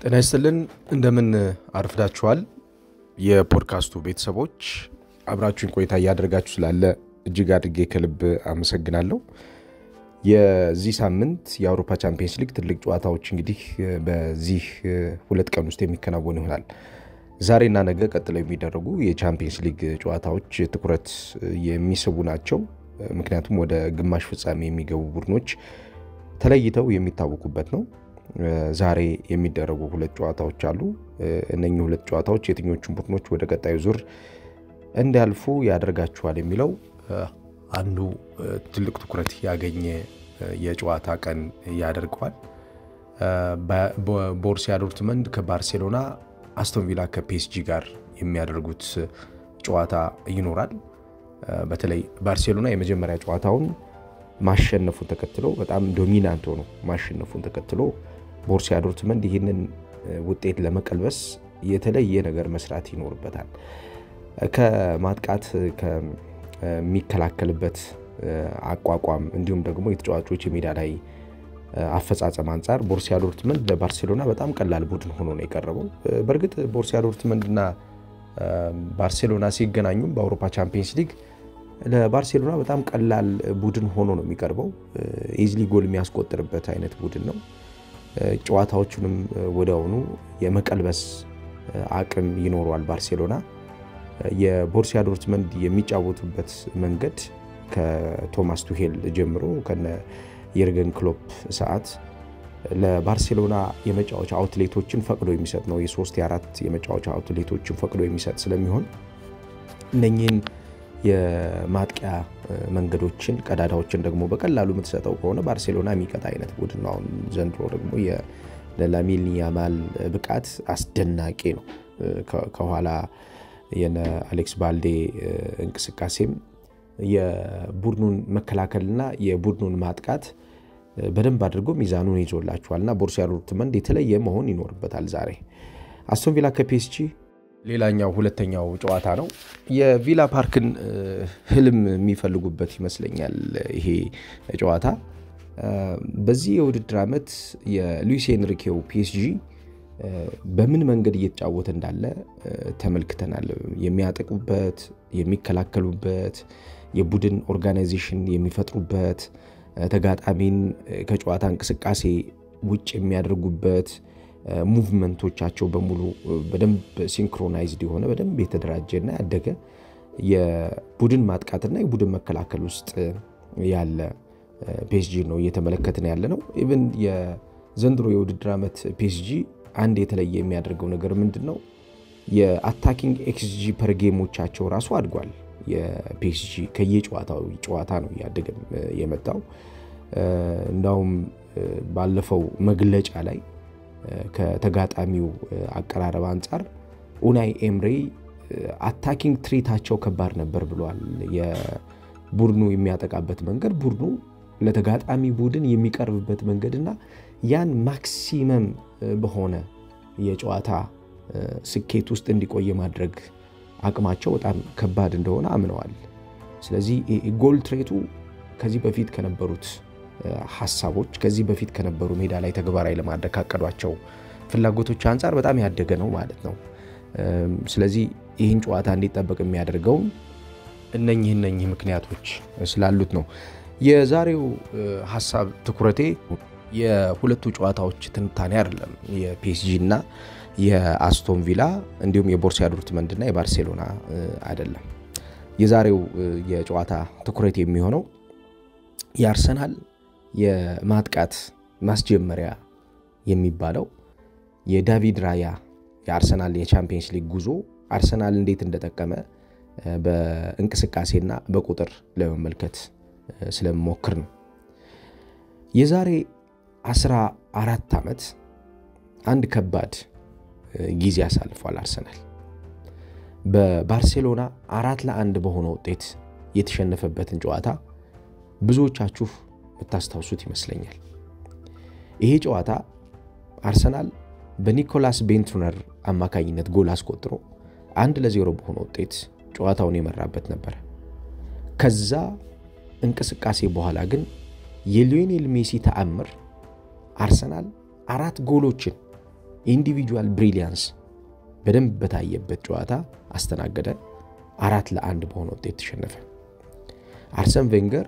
ጤና ይስጥልን እንደምን አርፍዳችኋል የፖድካስቱ ቤተሰቦች አብራችሁን ቆይታ ያደርጋችሁ ስላለ እጅግ አድርጌ ከልብ አመሰግናለሁ። የዚህ ሳምንት የአውሮፓ ቻምፒየንስ ሊግ ትልቅ ጨዋታዎች እንግዲህ በዚህ ሁለት ቀን ውስጥ የሚከናወኑ ይሆናል። ዛሬና ነገ ቀጥለው የሚደረጉ የቻምፒየንስ ሊግ ጨዋታዎች ትኩረት የሚስቡ ናቸው። ምክንያቱም ወደ ግማሽ ፍጻሜ የሚገቡ ቡድኖች ተለይተው የሚታወቁበት ነው። ዛሬ የሚደረጉ ሁለት ጨዋታዎች አሉ። እነኚህ ሁለት ጨዋታዎች የትኞቹን ቡድኖች ወደ ቀጣዩ ዙር እንዲያልፉ ያደርጋቸዋል የሚለው አንዱ ትልቅ ትኩረት ያገኘ የጨዋታ ቀን ያደርገዋል። ቦሩሲያ ዶርትመንድ ከባርሴሎና፣ አስቶን ቪላ ከፒኤስጂ ጋር የሚያደርጉት ጨዋታ ይኖራል። በተለይ ባርሴሎና የመጀመሪያ ጨዋታውን ማሸነፉን ተከትሎ በጣም ዶሚናንት ሆኖ ማሸነፉን ተከትሎ ቦሩሲያ ዶርትመንድ ይህንን ውጤት ለመቀልበስ የተለየ ነገር መስራት ይኖርበታል። ከማጥቃት ከሚከላከልበት አቋቋም እንዲሁም ደግሞ የተጫዋቾች የሜዳ ላይ አፈጻጸም አንፃር ቦሩሲያ ዶርትመንድ ለባርሴሎና በጣም ቀላል ቡድን ሆኖ ነው የቀረበው። በእርግጥ ቦሩሲያ ዶርትመንድና ባርሴሎና ሲገናኙ በአውሮፓ ቻምፒየንስ ሊግ ለባርሴሎና በጣም ቀላል ቡድን ሆኖ ነው የሚቀርበው። ኢዝሊ ጎል የሚያስቆጥርበት አይነት ቡድን ነው። ጨዋታዎቹንም ወዲያውኑ የመቀልበስ አቅም ይኖረዋል ባርሴሎና። የቦሩሲያ ዶርትመንድ የሚጫወቱበት መንገድ ከቶማስ ቱሄል ጀምሮ ከነ የርገን ክሎፕ ሰዓት ለባርሴሎና የመጫወቻ አውትሌቶችን ፈቅዶ የሚሰጥ ነው። የ3-4 የመጫወቻ አውትሌቶችን ፈቅዶ የሚሰጥ ስለሚሆን እነኚህን የማጥቂያ መንገዶችን ቀዳዳዎችን ደግሞ በቀላሉ የምትሰጠው ከሆነ ባርሴሎና የሚቀጣ አይነት ቡድን ነው። ዘንድሮ ደግሞ የላሚን ያማል ብቃት አስደናቂ ነው። ከኋላ የነ አሌክስ ባልዴ እንቅስቃሴም የቡድኑን መከላከልና የቡድኑን ማጥቃት በደንብ አድርጎ ሚዛኑን ይዞላቸዋልና ቦሩሲያ ዶርትመንድ የተለየ መሆን ይኖርበታል። ዛሬ አስቶን ቪላ ከፒኤስጂ ሌላኛው ሁለተኛው ጨዋታ ነው። የቪላ ፓርክን ህልም የሚፈልጉበት ይመስለኛል ይሄ ጨዋታ። በዚህ የውድድር ዓመት የሉዊስ ኤንሪኬው ፒኤስጂ በምን መንገድ እየተጫወተ እንዳለ ተመልክተናል። የሚያጠቁበት፣ የሚከላከሉበት፣ የቡድን ኦርጋናይዜሽን የሚፈጥሩበት፣ ተጋጣሚን ከጨዋታ እንቅስቃሴ ውጭ የሚያደርጉበት ሙቭመንቶቻቸው በሙሉ በደንብ ሲንክሮናይዝድ የሆነ በደንብ የተደራጀና ያደገ የቡድን ማጥቃትና የቡድን መከላከል ውስጥ ያለ ፒኤስጂ ነው እየተመለከትን ያለ ነው። ኢቭን የዘንድሮ የውድድር ዓመት ፒኤስጂ አንድ የተለየ የሚያደርገው ነገር ምንድነው? የአታኪንግ ኤክስጂ ፐር ጌሞቻቸው ራሱ አድጓል። የፒኤስጂ ከየጨዋታው ጨዋታ ነው ያደገ የመጣው። እንዳውም ባለፈው መግለጫ ላይ ከተጋጣሚው አቀራረብ አንፃር ኡናይ ኤምሬ አታኪንግ ትሬታቸው ከባድ ነበር ብሏል። የቡድኑ የሚያጠቃበት መንገድ፣ ቡድኑ ለተጋጣሚ ቡድን የሚቀርብበት መንገድና ያን ማክሲመም በሆነ የጨዋታ ስኬት ውስጥ እንዲቆይ ማድረግ አቅማቸው በጣም ከባድ እንደሆነ አምነዋል። ስለዚህ ጎል ትሬቱ ከዚህ በፊት ከነበሩት ሐሳቦች ከዚህ በፊት ከነበሩ ሜዳ ላይ ተግባራዊ ለማድረግ ካቀዷቸው ፍላጎቶች አንፃር በጣም ያደገ ነው ማለት ነው። ስለዚህ ይህን ጨዋታ እንዲጠበቅ የሚያደርገው እነኚህ ምክንያቶች ስላሉት ነው። የዛሬው ሐሳብ ትኩረቴ የሁለቱ ጨዋታዎች ትንታኔ አይደለም። የፒኤስጂ እና የአስቶን ቪላ እንዲሁም የቦሩሲያ ዶርትመንድ እና የባርሴሎና አይደለም። የዛሬው የጨዋታ ትኩረት የሚሆነው የአርሰናል የማጥቃት ማስጀመሪያ የሚባለው የዳቪድ ራያ የአርሰናል የቻምፒየንስ ሊግ ጉዞ አርሰናል እንዴት እንደተጠቀመ በእንቅስቃሴና በቁጥር ለመመልከት ስለምሞክር ነው። የዛሬ 14 ዓመት አንድ ከባድ ጊዜ አሳልፏል አርሰናል። በባርሴሎና 4-1 በሆነ ውጤት የተሸነፈበትን ጨዋታ ብዙዎቻችሁ የምታስታውሱት ይመስለኛል። ይሄ ጨዋታ አርሰናል በኒኮላስ ቤንትሩነር አማካኝነት ጎል አስቆጥሮ 1-0 በሆነ ውጤት ጨዋታውን የመራበት ነበር። ከዛ እንቅስቃሴ በኋላ ግን የሊዮኔል ሜሲ ተአምር አርሰናል 4 ጎሎችን ኢንዲቪጁዋል ብሪሊያንስ በደንብ በታየበት ጨዋታ አስተናገደ 4-1 በሆነ ውጤት ተሸነፈ አርሰን ቬንገር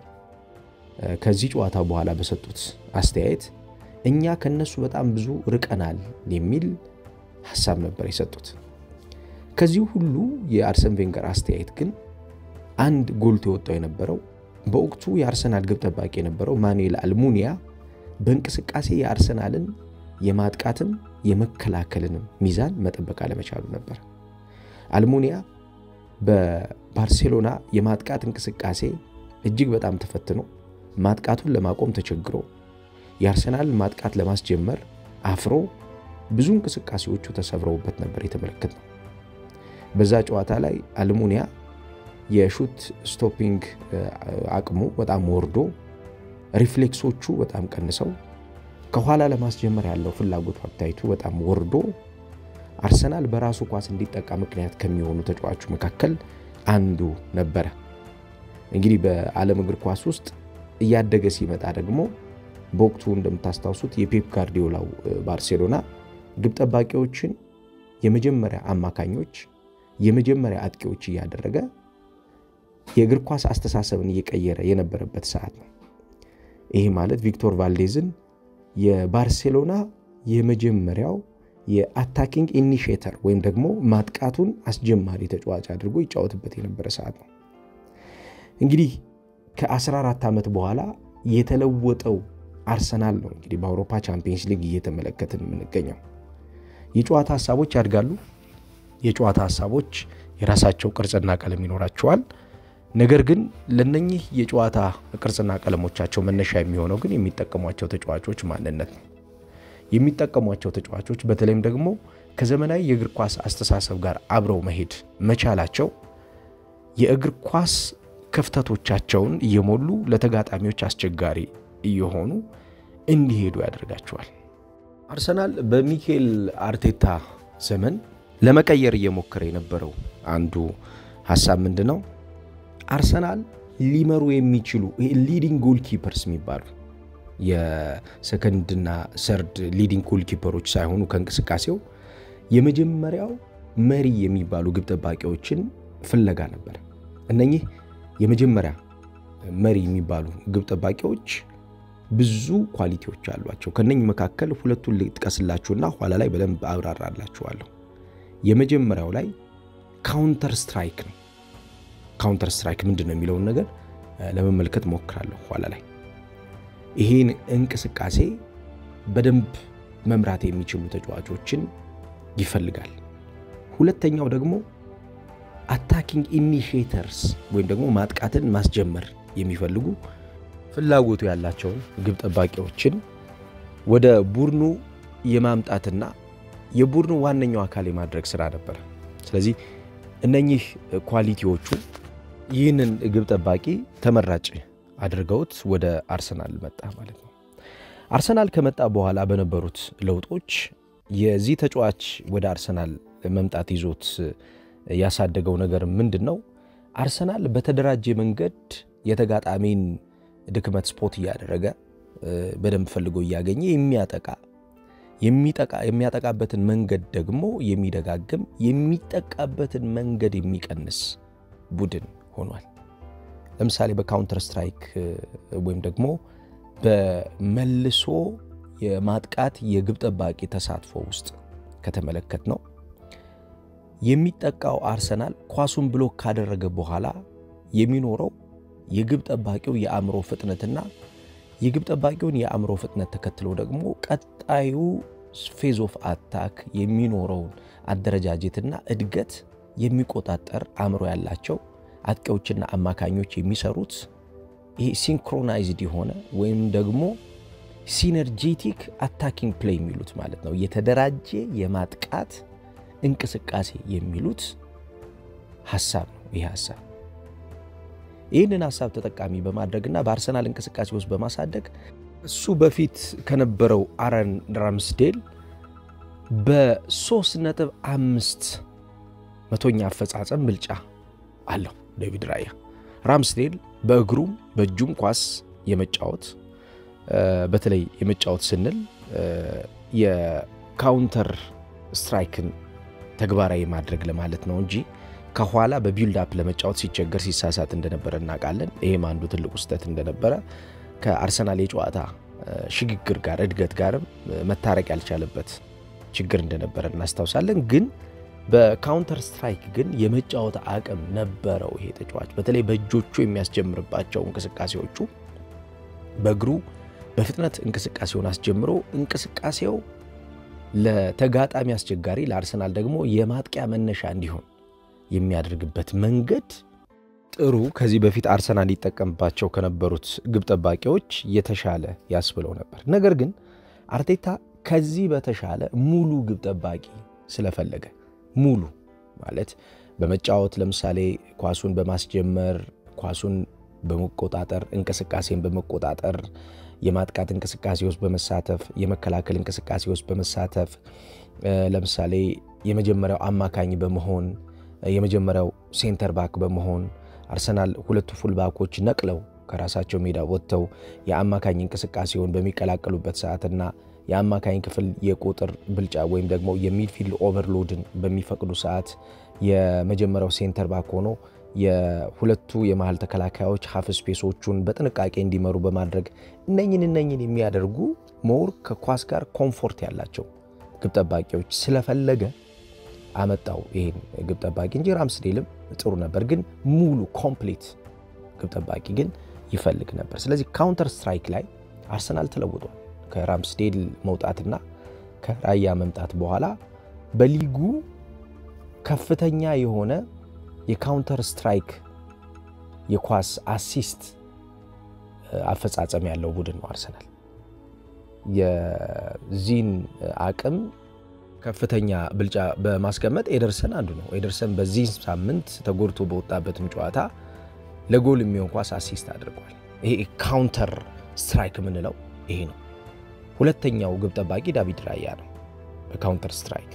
ከዚህ ጨዋታ በኋላ በሰጡት አስተያየት እኛ ከነሱ በጣም ብዙ ርቀናል የሚል ሐሳብ ነበር የሰጡት ከዚህ ሁሉ የአርሰን ቬንገር አስተያየት ግን አንድ ጎልቶ ወጣው የነበረው በወቅቱ የአርሰናል ግብ ጠባቂ የነበረው ማኑኤል አልሙኒያ በእንቅስቃሴ የአርሰናልን የማጥቃትም የመከላከልንም ሚዛን መጠበቅ አለመቻሉ ነበር አልሙኒያ በባርሴሎና የማጥቃት እንቅስቃሴ እጅግ በጣም ተፈትኖ ማጥቃቱን ለማቆም ተቸግሮ የአርሰናል ማጥቃት ለማስጀመር አፍሮ ብዙ እንቅስቃሴዎቹ ተሰብረውበት ነበር የተመለከተው በዛ ጨዋታ ላይ አልሙኒያ የሹት ስቶፒንግ አቅሙ በጣም ወርዶ ሪፍሌክሶቹ በጣም ቀንሰው ከኋላ ለማስጀመር ያለው ፍላጎት አፕታይቱ በጣም ወርዶ አርሰናል በራሱ ኳስ እንዲጠቃ ምክንያት ከሚሆኑ ተጫዋቾች መካከል አንዱ ነበር እንግዲህ በዓለም እግር ኳስ ውስጥ እያደገ ሲመጣ ደግሞ በወቅቱ እንደምታስታውሱት የፔፕ ጋርዲዮላው ባርሴሎና ግብ ጠባቂዎችን የመጀመሪያ አማካኞች የመጀመሪያ አጥቂዎች ያደረገ የእግር ኳስ አስተሳሰብን እየቀየረ የነበረበት ሰዓት ነው ይሄ ማለት ቪክቶር ቫልዴዝን የባርሴሎና የመጀመሪያው የአታኪንግ ኢኒሺየተር ወይም ደግሞ ማጥቃቱን አስጀማሪ ተጫዋች አድርጎ ይጫወትበት የነበረ ሰዓት ነው እንግዲህ ከ14 ዓመት በኋላ የተለወጠው አርሰናል ነው እንግዲህ በአውሮፓ ቻምፒየንስ ሊግ እየተመለከትን የምንገኘው የጨዋታ ሐሳቦች ያድጋሉ የጨዋታ ሐሳቦች የራሳቸው ቅርጽና ቀለም ይኖራቸዋል ነገር ግን ለነኚህ የጨዋታ ቅርጽና ቀለሞቻቸው መነሻ የሚሆነው ግን የሚጠቀሟቸው ተጫዋቾች ማንነት ነው የሚጠቀሟቸው ተጫዋቾች በተለይም ደግሞ ከዘመናዊ የእግር ኳስ አስተሳሰብ ጋር አብረው መሄድ መቻላቸው የእግር ኳስ ክፍተቶቻቸውን እየሞሉ ለተጋጣሚዎች አስቸጋሪ እየሆኑ እንዲሄዱ ያደርጋቸዋል አርሰናል በሚኬል አርቴታ ዘመን ለመቀየር እየሞከረ የነበረው አንዱ ሐሳብ ምንድነው አርሰናል ሊመሩ የሚችሉ ሊዲንግ ጎልኪፐርስ የሚባሉ የሰከንድና ሰርድ ሊዲንግ ጎልኪፐሮች ሳይሆኑ ከእንቅስቃሴው የመጀመሪያው መሪ የሚባሉ ግብ ጠባቂዎችን ፍለጋ ነበር እነኚህ የመጀመሪያ መሪ የሚባሉ ግብ ጠባቂዎች ብዙ ኳሊቲዎች አሏቸው ከነኚህ መካከል ሁለቱን ልጥቀስላችሁና ኋላ ላይ በደንብ አብራራላችኋለሁ የመጀመሪያው ላይ ካውንተር ስትራይክ ነው ካውንተር ስትራይክ ምንድነው የሚለው ነገር ለመመልከት ሞክራለሁ ኋላ ላይ ይሄን እንቅስቃሴ በደንብ መምራት የሚችሉ ተጫዋቾችን ይፈልጋል ሁለተኛው ደግሞ አታኪንግ ኢኒሺየተርስ ወይም ደግሞ ማጥቃትን ማስጀመር የሚፈልጉ ፍላጎቱ ያላቸው ግብ ጠባቂዎችን ወደ ቡድኑ የማምጣትና የቡድኑ ዋነኛው አካል የማድረግ ስራ ነበር ስለዚህ እነኚህ ኳሊቲዎቹ ይህንን ግብ ጠባቂ ተመራጭ አድርገውት ወደ አርሰናል መጣ ማለት ነው አርሰናል ከመጣ በኋላ በነበሩት ለውጦች የዚህ ተጫዋች ወደ አርሰናል መምጣት ይዞት ያሳደገው ነገር ምንድነው አርሰናል በተደራጀ መንገድ የተጋጣሚን ድክመት ስፖት ያደረገ በደንብ ፈልጎ ያገኘ የሚያጠቃበትን መንገድ ደግሞ የሚደጋግም የሚጠቃበትን መንገድ የሚቀንስ ቡድን ሆኗል ለምሳሌ በካውንተር ስትራይክ ወይም ደግሞ በመልሶ የማጥቃት የግብ ጠባቂ ተሳትፎ ውስጥ ከተመለከትነው የሚጠቃው አርሰናል ኳሱን ብሎክ ካደረገ በኋላ የሚኖረው የግብ ጠባቂው የአእምሮ ፍጥነትና የግብ ጠባቂውን የአእምሮ ፍጥነት ተከትሎ ደግሞ ቀጣዩ ፌዝ ኦፍ አታክ የሚኖረው አደረጃጀትና እድገት የሚቆጣጠር አእምሮ ያላቸው አጥቂዎችና አማካኞች የሚሰሩት ይሄ ሲንክሮናይዝድ የሆነ ወይም ደግሞ ሲነርጂቲክ አታኪንግ ፕሌይ የሚሉት ማለት ነው የተደራጀ የማጥቃት እንቅስቃሴ የሚሉት ሐሳብ ነው ይሄ ሐሳብ ይህንን ሐሳብ ተጠቃሚ በማድረግና በአርሰናል እንቅስቃሴ ውስጥ በማሳደግ እሱ በፊት ከነበረው አረን ራምስዴል በ3.5 መቶኛ አፈጻጸም ብልጫ አለው ዴቪድ ራያ ራምስዴል በእግሩም በእጁም ኳስ የመጫወት በተለይ የመጫወት ስንል ካውንተር ስትራይክን ተግባራዊ ማድረግ ለማለት ነው እንጂ ከኋላ በቢልድ አፕ ለመጫወት ሲቸገር ሲሳሳት እንደነበረ እናውቃለን። ይሄም አንዱ ትልቁ ስህተት እንደነበረ ከአርሰናል የጨዋታ ሽግግር ጋር እድገት ጋርም መታረቅ ያልቻለበት ችግር እንደነበረ እናስታውሳለን። ግን በካውንተር ስትራይክ ግን የመጫወት አቅም ነበረው ይሄ ተጫዋች። በተለይ በእጆቹ የሚያስጀምርባቸው እንቅስቃሴዎቹ በእግሩ በፍጥነት እንቅስቃሴውን አስጀምሮ እንቅስቃሴው ለተጋጣሚ አስቸጋሪ ለአርሰናል ደግሞ የማጥቂያ መነሻ እንዲሆን የሚያደርግበት መንገድ ጥሩ ከዚህ በፊት አርሰናል ይጠቀምባቸው ከነበሩት ግብ ጠባቂዎች የተሻለ ያስብለው ነበር። ነገር ግን አርቴታ ከዚህ በተሻለ ሙሉ ግብ ጠባቂ ስለፈለገ ሙሉ ማለት በመጫወት ለምሳሌ ኳሱን በማስጀመር ኳሱን በመቆጣጠር እንቅስቃሴን በመቆጣጠር የማጥቃት እንቅስቃሴ ውስጥ በመሳተፍ የመከላከል እንቅስቃሴ ውስጥ በመሳተፍ ለምሳሌ የመጀመሪያው አማካኝ በመሆን የመጀመሪያው ሴንተር ባክ በመሆን አርሰናል ሁለቱ ፉል ባኮች ነቅለው ከራሳቸው ሜዳ ወጥተው የአማካኝ እንቅስቃሴውን በሚቀላቀሉበት ሰዓትና የአማካኝ ክፍል የቁጥር ብልጫ ወይም ደግሞ የሚድፊልድ ኦቨርሎድን በሚፈቅዱ ሰዓት የመጀመሪያው ሴንተር ባክ ሆኖ የሁለቱ የመሃል ተከላካዮች ሃፍ ስፔሶቹን በጥንቃቄ እንዲመሩ በማድረግ እነኝን የሚያደርጉ ሞር ከኳስ ጋር ኮምፎርት ያላቸው ግብ ጠባቂዎች ስለፈለገ አመጣው ይሄን ግብ ጠባቂ እንጂ ራምስዴልም ጥሩ ነበር፣ ግን ሙሉ ኮምፕሊት ግብ ጠባቂ ግን ይፈልግ ነበር። ስለዚህ ካውንተር ስትራይክ ላይ አርሰናል ተለውጧል። ከራምስዴል መውጣትና ከራያ መምጣት በኋላ በሊጉ ከፍተኛ የሆነ የካውንተር ስትራይክ የኳስ አሲስት አፈጻጸም ያለው ቡድን ነው አርሰናል። የዚህን አቅም ከፍተኛ ብልጫ በማስቀመጥ ኤደርሰን አንዱ ነው። ኤደርሰን በዚህ ሳምንት ተጎድቶ በወጣበትም ጨዋታ ለጎል የሚሆን ኳስ አሲስት አድርጓል። ይሄ ካውንተር ስትራይክ የምንለው ይሄ ነው። ሁለተኛው ግብ ጠባቂ ዳቪድ ራያ ነው በካውንተር ስትራይክ።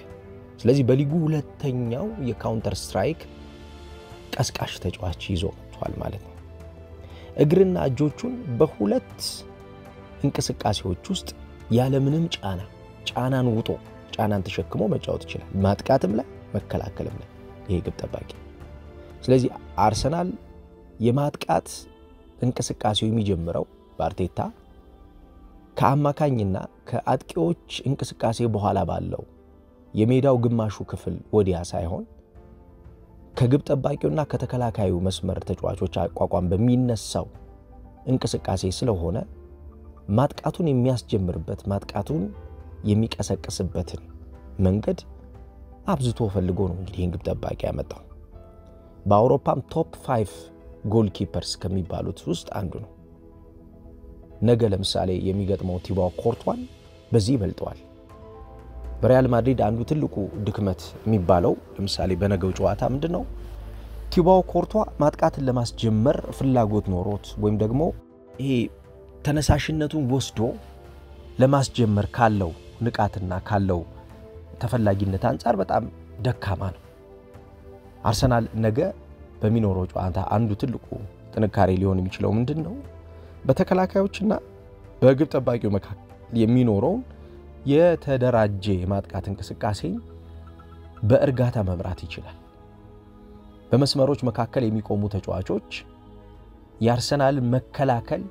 ስለዚህ በሊጉ ሁለተኛው የካውንተር ስትራይክ ቀስቃሽ ተጫዋች ይዞ መጥቷል ማለት ነው። እግርና እጆቹን በሁለት እንቅስቃሴዎች ውስጥ ያለምንም ጫናን ውጦ ጫናን ተሸክሞ መጫወት ይችላል፣ ማጥቃትም ላይ መከላከልም ላይ ይሄ ግብ ጠባቂ። ስለዚህ አርሰናል የማጥቃት እንቅስቃሴው የሚጀምረው በአርቴታ ከአማካኝና ከአጥቂዎች እንቅስቃሴ በኋላ ባለው የሜዳው ግማሹ ክፍል ወዲያ ሳይሆን ከግብ ጠባቂውና ከተከላካዩ መስመር ተጫዋቾች አቋቋም በሚነሳው እንቅስቃሴ ስለሆነ ማጥቃቱን የሚያስጀምርበት ማጥቃቱን የሚቀሰቅስበትን መንገድ አብዝቶ ፈልጎ ነው እንግዲህ ግብ ጠባቂ ያመጣው። በአውሮፓም ቶፕ 5 ጎል ኪፐርስ ከሚባሉት ውስጥ አንዱ ነው። ነገ ለምሳሌ የሚገጥመው ቲባው ኮርቷን በዚህ ይበልጠዋል። በሪያል ማድሪድ አንዱ ትልቁ ድክመት የሚባለው ለምሳሌ በነገው ጨዋታ ምንድነው? ቲባው ኮርቷ ማጥቃትን ለማስጀመር ፍላጎት ኖሮት ወይም ደግሞ ይሄ ተነሳሽነቱን ወስዶ ለማስጀመር ካለው ንቃትና ካለው ተፈላጊነት አንፃር በጣም ደካማ ነው። አርሰናል ነገ በሚኖረው ጨዋታ አንዱ ትልቁ ጥንካሬ ሊሆን የሚችለው ምንድነው? በተከላካዮችና በግብ ጠባቂው መካከል የሚኖረው የተደራጀ የማጥቃት እንቅስቃሴ በእርጋታ መምራት ይችላል። በመስመሮች መካከል የሚቆሙ ተጫዋቾች የአርሰናል መከላከል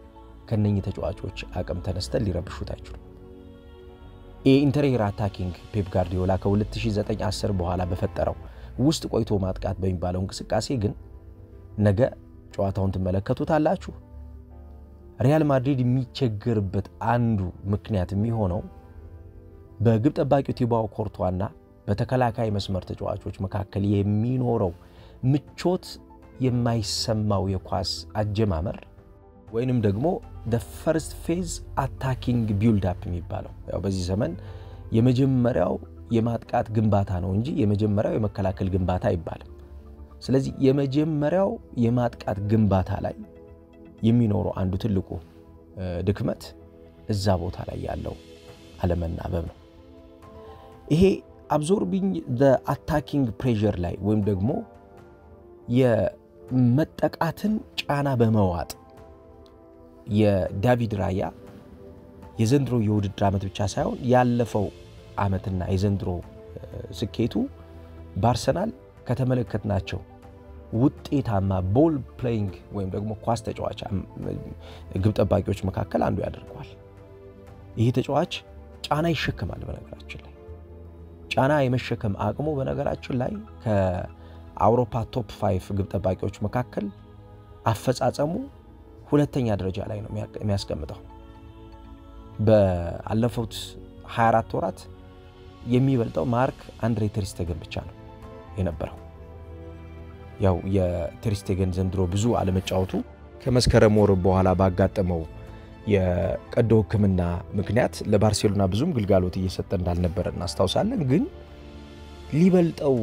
ከነኚህ ተጫዋቾች አቅም ተነስተን ሊረብሹት አይችሉም። ኢንተሪየር አታኪንግ ፔፕ ጋርዲዮላ ከ2009-10 በኋላ በፈጠረው ውስጥ ቆይቶ ማጥቃት በሚባለው እንቅስቃሴ ግን ነገ ጨዋታውን ትመለከቱታላችሁ። ሪያል ማድሪድ የሚቸገርበት አንዱ ምክንያት የሚሆነው በግብ ጠባቂው ቲባው ኮርቷና በተከላካይ መስመር ተጫዋቾች መካከል የሚኖረው ምቾት የማይሰማው የኳስ አጀማመር ወይንም ደግሞ the first phase attacking build up የሚባለው ያው በዚህ ዘመን የመጀመሪያው የማጥቃት ግንባታ ነው እንጂ የመጀመሪያው የመከላከል ግንባታ አይባልም። ስለዚህ የመጀመሪያው የማጥቃት ግንባታ ላይ የሚኖረው አንዱ ትልቁ ድክመት እዛ ቦታ ላይ ያለው አለመናበብ ነው። ይሄ absorbing the attacking pressure ላይ ወይም ደግሞ የመጠቃትን ጫና በመዋጥ የዳቪድ ራያ የዘንድሮ የውድድር ዓመት ብቻ ሳይሆን ያለፈው ዓመትና የዘንድሮ ስኬቱ በአርሰናል ከተመለከትናቸው ውጤታማ ቦል ፕሌይንግ ወይም ደግሞ ኳስ ተጫዋች ግብ ጠባቂዎች መካከል አንዱ ያደርገዋል። ይህ ተጫዋች ጫና ይሸከማል። በነገራችን ላይ ጫና የመሸከም አቅሙ በነገራችን ላይ ከአውሮፓ ቶፕ 5 ግብ ጠባቂዎች መካከል አፈጻጸሙ ሁለተኛ ደረጃ ላይ ነው የሚያስቀምጠው። በአለፉት 24 ወራት የሚበልጠው ማርክ አንድሬ ተር ስቴገን ብቻ ነው የነበረው። ያው የተር ስቴገን ዘንድሮ ብዙ አለመጫወቱ ከመስከረም ወር በኋላ ባጋጠመው የቀዶ ሕክምና ምክንያት ለባርሴሎና ብዙም ግልጋሎት እየሰጠ እንዳልነበር እናስታውሳለን። ግን ሊበልጠው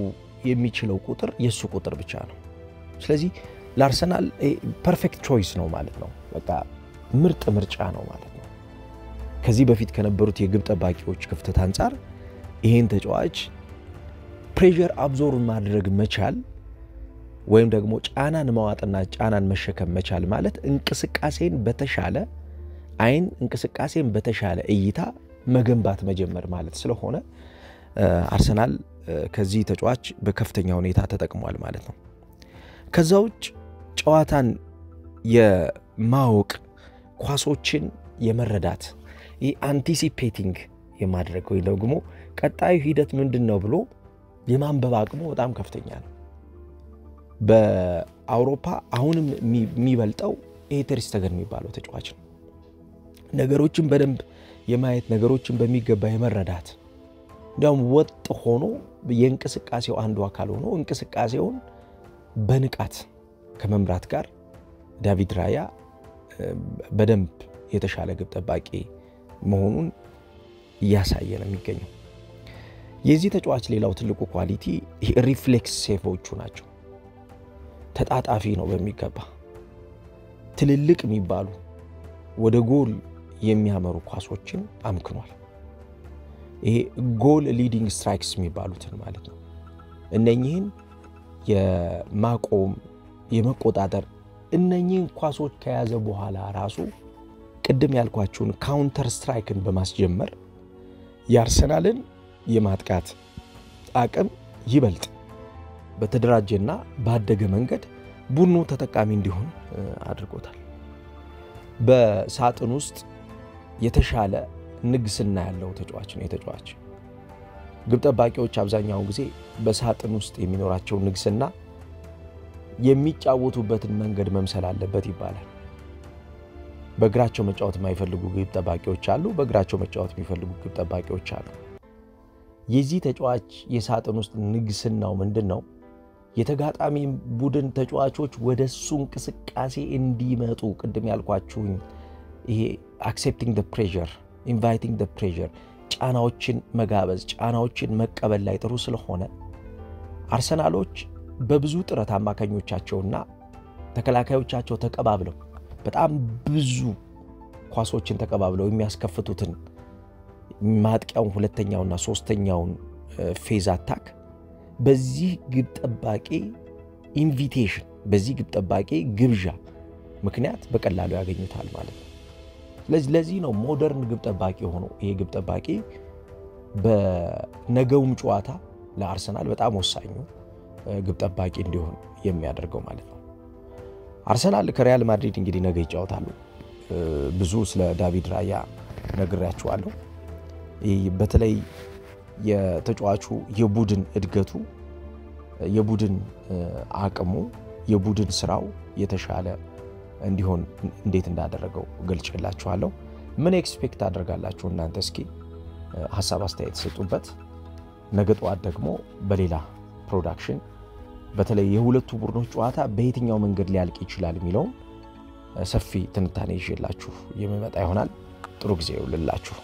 የሚችለው ቁጥር የሱ ቁጥር ብቻ ነው። ስለዚህ ለአርሰናል ፐርፌክት ቾይስ ነው ማለት ነው። በቃ ምርጥ ምርጫ ነው ማለት ነው። ከዚህ በፊት ከነበሩት የግብ ጠባቂዎች ክፍተት አንፃር ይሄን ተጫዋች ፕሬሸር አብዞርብ ማድረግ መቻል ወይም ደግሞ ጫናን ማዋጥና ጫናን መሸከም መቻል ማለት እንቅስቃሴን በተሻለ አይን እንቅስቃሴን በተሻለ እይታ መገንባት መጀመር ማለት ስለሆነ አርሰናል ከዚህ ተጫዋች በከፍተኛ ሁኔታ ተጠቅሟል ማለት ነው። ከዛው ጨዋታን የማወቅ ኳሶችን የመረዳት አንቲሲፔቲንግ የማድረግ ወይ ደግሞ ቀጣዩ ሂደት ምንድነው ብሎ የማንበብ አቅሙ በጣም ከፍተኛ ነው። በአውሮፓ አሁንም የሚበልጠው ተር ስቴገን የሚባለው ተጫዋች ነው። ነገሮችን በደንብ የማየት ነገሮችን በሚገባ የመረዳት እንደውም ወጥ ሆኖ የእንቅስቃሴው አንዱ አካል ሆኖ እንቅስቃሴውን በንቃት ከመምራት ጋር ዳቪድ ራያ በደንብ የተሻለ ግብ ጠባቂ መሆኑን ያሳየ ነው የሚገኘው። የዚህ ተጫዋች ሌላው ትልቁ ኳሊቲ ሪፍሌክስ ሴቮቹ ናቸው። ተጣጣፊ ነው በሚገባ ትልልቅ የሚባሉ ወደ ጎል የሚያመሩ ኳሶችን አምክኗል። ይሄ ጎል ሊዲንግ ስትራይክስ የሚባሉትን ማለት ነው። እነኚህን የማቆም የመቆጣጠር እነኚህን ኳሶች ከያዘ በኋላ ራሱ ቅድም ያልኳችሁን ካውንተር ስትራይክን በማስጀመር የአርሰናልን የማጥቃት አቅም ይበልጥ በተደራጀና ባደገ መንገድ ቡድኑ ተጠቃሚ እንዲሆን አድርጎታል። በሳጥን ውስጥ የተሻለ ንግስና ያለው ተጫዋች ነው። የተጫዋች ግብ ጠባቂዎች አብዛኛው ጊዜ በሳጥን ውስጥ የሚኖራቸው ንግስና የሚጫወቱበትን መንገድ መምሰል አለበት ይባላል። በእግራቸው መጫወት የማይፈልጉ ግብ ጠባቂዎች አሉ፣ በእግራቸው መጫወት የሚፈልጉ ግብ ጠባቂዎች አሉ። የዚህ ተጫዋች የሳጥን ውስጥ ንግስናው ምንድነው? የተጋጣሚ ቡድን ተጫዋቾች ወደሱ እንቅስቃሴ እንዲመጡ ቅድም ያልኳችሁን ይሄ accepting the pressure inviting the pressure ጫናዎችን መጋበዝ ጫናዎችን መቀበል ላይ ጥሩ ስለሆነ አርሰናሎች በብዙ ጥረት አማካኞቻቸውና ተከላካዮቻቸው ተቀባብለው በጣም ብዙ ኳሶችን ተቀባብለው የሚያስከፍቱትን ማጥቂያውን ሁለተኛውና ሶስተኛውን ፌዝ አታክ በዚህ ግብ ጠባቂ ኢንቪቴሽን በዚህ ግብ ጠባቂ ግብዣ ምክንያት በቀላሉ ያገኙታል ማለት ነው። ለዚህ ነው ሞደርን ግብ ጠባቂ ሆኖ ይሄ ግብ ጠባቂ በነገውም ጨዋታ ለአርሰናል በጣም ወሳኙ ግብ ጠባቂ እንዲሆን የሚያደርገው ማለት ነው። አርሰናል ከሪያል ማድሪድ እንግዲህ ነገ ይጫወታሉ። ብዙ ስለ ዳቪድ ራያ ነግሬያችኋለሁ። በተለይ የተጫዋቹ የቡድን እድገቱ የቡድን አቅሙ የቡድን ስራው የተሻለ እንዲሆን እንዴት እንዳደረገው ገልጬላችኋለሁ። ምን ኤክስፔክት አደርጋላችሁ እናንተ? እስኪ ሐሳብ አስተያየት ሰጡበት። ነገ ጧት ደግሞ በሌላ ፕሮዳክሽን በተለይ የሁለቱ ቡድኖች ጨዋታ በየትኛው መንገድ ሊያልቅ ይችላል የሚለው ሰፊ ትንታኔ ይዤላችሁ የምመጣ ይሆናል። ጥሩ ጊዜ ይሁንላችሁ።